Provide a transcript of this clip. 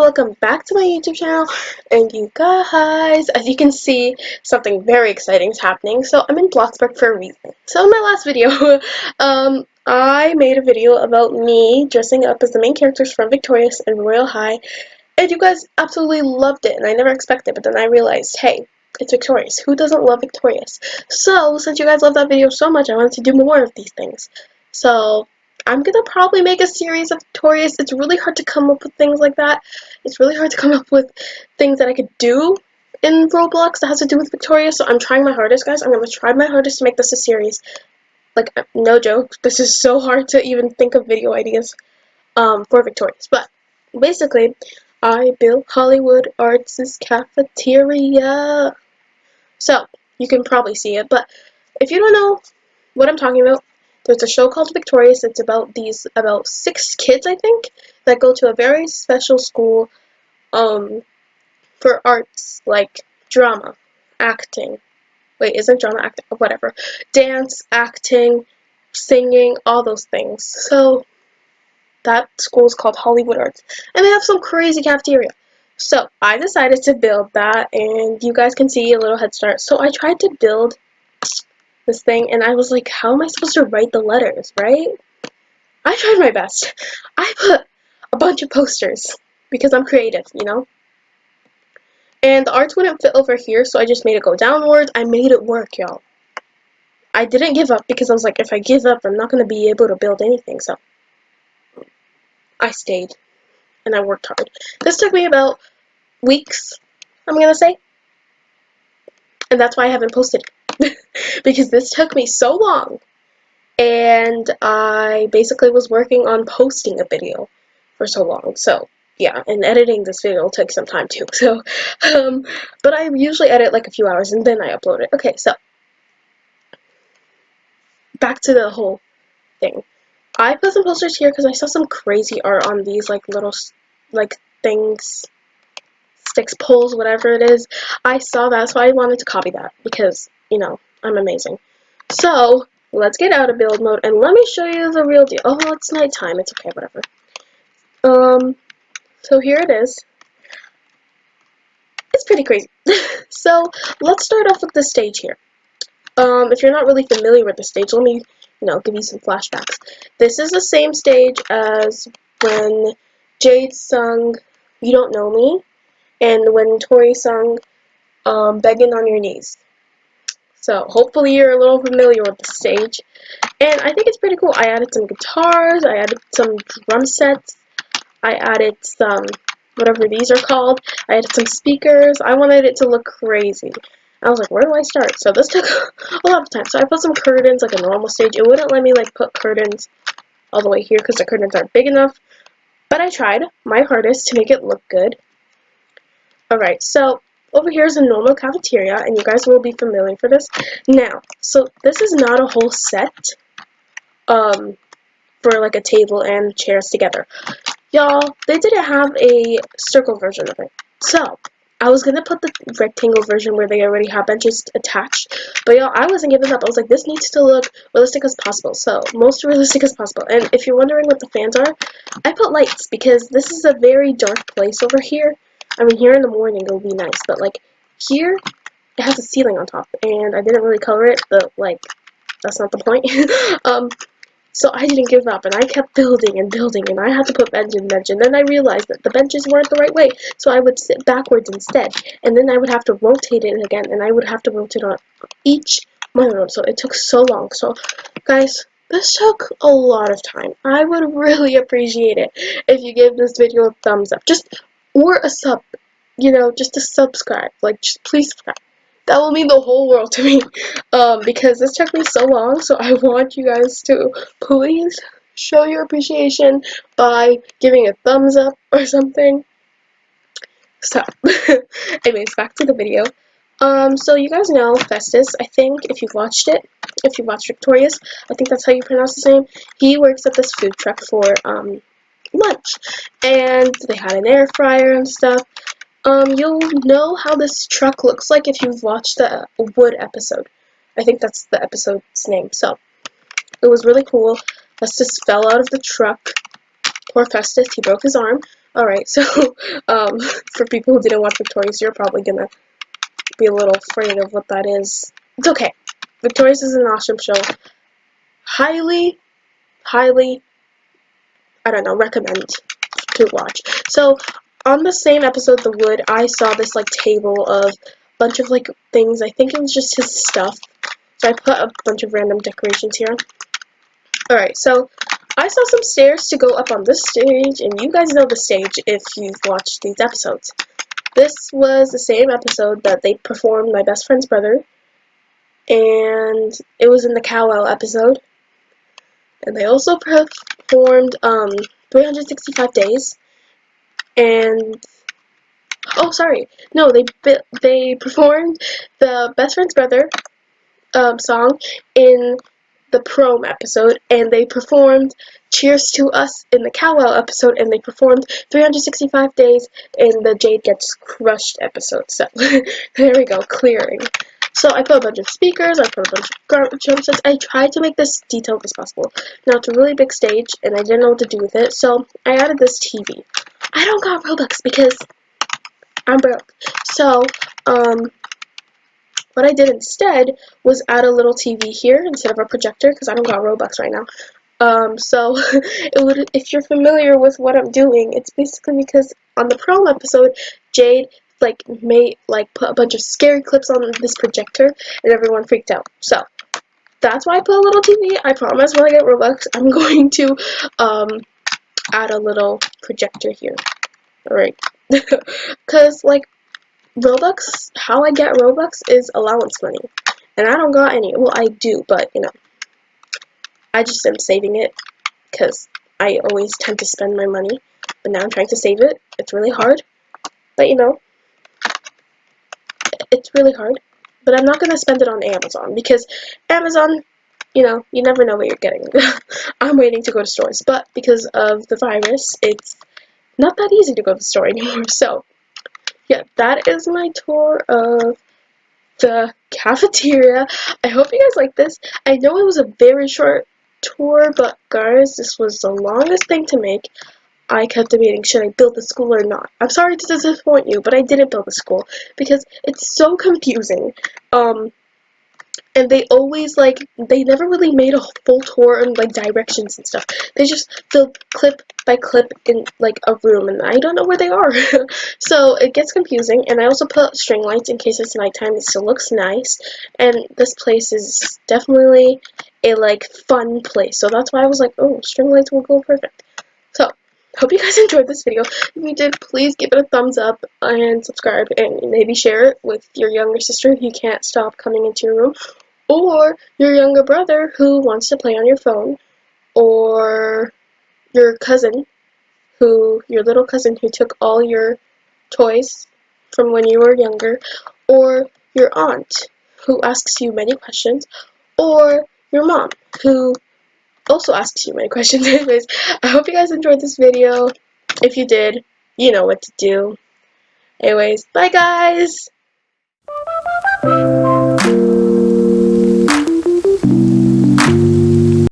welcome back to my YouTube channel. And you guys, as you can see, something very exciting is happening. So I'm in BLOXBURG for a reason. So in my last video, I made a video about me dressing up as the main characters from Victorious and Royal High, and you guys absolutely loved it, and I never expected, but then I realized, hey, it's Victorious. Who doesn't love Victorious? So since you guys love that video so much, I wanted to do more of these things. So I'm gonna probably make a series of Victorious. It's really hard to come up with things like that. It's really hard to come up with things that I could do in Roblox that has to do with Victorious. So I'm trying my hardest, guys. I'm gonna try my hardest to make this a series. Like, no joke. This is so hard to even think of video ideas for Victorious. But basically, I built Hollywood Arts' cafeteria. So you can probably see it. But if you don't know what I'm talking about, there's a show called Victorious. It's about about 6 kids, I think, that go to a very special school for arts, like drama, acting. Wait, isn't drama acting? Whatever. Dance, acting, singing, all those things. So that school is called Hollywood Arts, and they have some crazy cafeteria. So I decided to build that, and you guys can see a little head start. So I tried to build this thing, and I was like, how am I supposed to write the letters, right? I tried my best. I put a bunch of posters because I'm creative, you know? And the arts wouldn't fit over here, so I just made it go downwards. I made it work, y'all. I didn't give up because I was like, if I give up, I'm not going to be able to build anything, so I stayed and I worked hard. This took me about weeks, I'm going to say, and that's why I haven't posted it. Because this took me so long, and I basically was working on posting a video for so long, so yeah, and editing this video took some time too, so, but I usually edit like a few hours and then I upload it. Okay, so, back to the whole thing. I put some posters here because I saw some crazy art on these, like, little, like, things, sticks, poles, whatever it is. I saw that, so I wanted to copy that, because, you know, I'm amazing. So, let's get out of build mode, and let me show you the real deal. Oh, it's nighttime, it's okay, whatever. So here it is. It's pretty crazy. So, let's start off with the stage here. If you're not really familiar with the stage, let me, give you some flashbacks. This is the same stage as when Jade sung You Don't Know Me, and when Tori sung Begging on Your Knees. So, hopefully you're a little familiar with the stage. And I think it's pretty cool. I added some guitars, I added some drum sets, I added some, whatever these are called, I added some speakers. I wanted it to look crazy. I was like, where do I start? So this took a lot of time. So I put some curtains, like a normal stage. It wouldn't let me, like, put curtains all the way here because the curtains aren't big enough. But I tried my hardest to make it look good. Alright, so over here is a normal cafeteria, and you guys will be familiar for this. Now, so this is not a whole set for, like, a table and chairs together. Y'all, they didn't have a circle version of it. So, I was gonna put the rectangle version where they already have benches attached, but y'all, I wasn't giving up. I was like, this needs to look realistic as possible, so most realistic as possible. And if you're wondering what the fans are, I put lights because this is a very dark place over here. I mean, here in the morning it'll be nice, but like here, it has a ceiling on top, and I didn't really color it, but like, that's not the point. So I didn't give up, and I kept building and building, and I had to put bench and bench, and then I realized that the benches weren't the right way, so I would sit backwards instead, and then I would have to rotate it again, and I would have to rotate on each one of them, so it took so long. So, guys, this took a lot of time. I would really appreciate it if you gave this video a thumbs up, or a sub, just a subscribe, like, just please subscribe. That will mean the whole world to me, because this took me so long, so I want you guys to please show your appreciation by giving a thumbs up or something. So, anyways, back to the video. So you guys know Festus, I think, if you've watched it, if you've watched Victorious, I think that's how you pronounce his name. He works at this food truck for, lunch, and they had an air fryer and stuff. You'll know how this truck looks like if you've watched the Wood episode. I think that's the episode's name. So, it was really cool. Festus fell out of the truck. Poor Festus, he broke his arm. Alright, so, for people who didn't watch Victorious, you're probably gonna be a little afraid of what that is. It's okay. Victorious is an awesome show. Highly, highly, I don't know, recommend to watch. So, on the same episode, The Wood, I saw this, like, table of a bunch of, like, things. I think it was just his stuff. So I put a bunch of random decorations here. Alright, so I saw some stairs to go up on this stage, and you guys know the stage if you've watched these episodes. This was the same episode that they performed My Best Friend's Brother, and it was in the Cowell episode. And they also performed 365 Days, and oh, sorry, no, they performed the Best Friend's Brother song in the Prom episode, and they performed Cheers to Us in the Cowell episode, and they performed 365 Days in the Jade Gets Crushed episode. So, there we go, clearing. So, I put a bunch of speakers, I put a bunch of jump sets. I tried to make this detailed as possible. Now, it's a really big stage, and I didn't know what to do with it, so I added this TV. I don't got Robux because I'm broke. So, what I did instead was add a little TV here instead of a projector because I don't got Robux right now. So if you're familiar with what I'm doing, it's basically because on the prom episode, Jade put a bunch of scary clips on this projector and everyone freaked out. So that's why I put a little TV. I promise when I get Robux, I'm going to add a little projector here. Alright. Because like Robux, how I get Robux is allowance money. And I don't got any. Well, I do, but, you know, I just am saving it because I always tend to spend my money. But now I'm trying to save it. It's really hard. But, you know, it's really hard. But I'm not going to spend it on Amazon because Amazon, you know, you never know what you're getting. I'm waiting to go to stores. But because of the virus, it's not that easy to go to the store anymore. So, yeah, that is my tour of the cafeteria. I hope you guys like this. I know it was a very short tour, but guys, this was the longest thing to make. I kept debating, should I build the school or not? I'm sorry to disappoint you, but I didn't build the school because it's so confusing. And they always, like, they never really made a full tour and, like, directions and stuff. They just filled clip by clip in, like, a room, and I don't know where they are. So, it gets confusing, and I also put string lights in case it's nighttime. It still looks nice, and this place is definitely a, like, fun place. So, that's why I was like, oh, string lights will go perfect. So, hope you guys enjoyed this video. If you did, please give it a thumbs up and subscribe, and maybe share it with your younger sister if you can't stop coming into your room, or your younger brother who wants to play on your phone, or your little cousin who took all your toys from when you were younger, or your aunt who asks you many questions, or your mom who also asks you many questions. Anyways, I hope you guys enjoyed this video. If you did, you know what to do. Anyways, bye guys!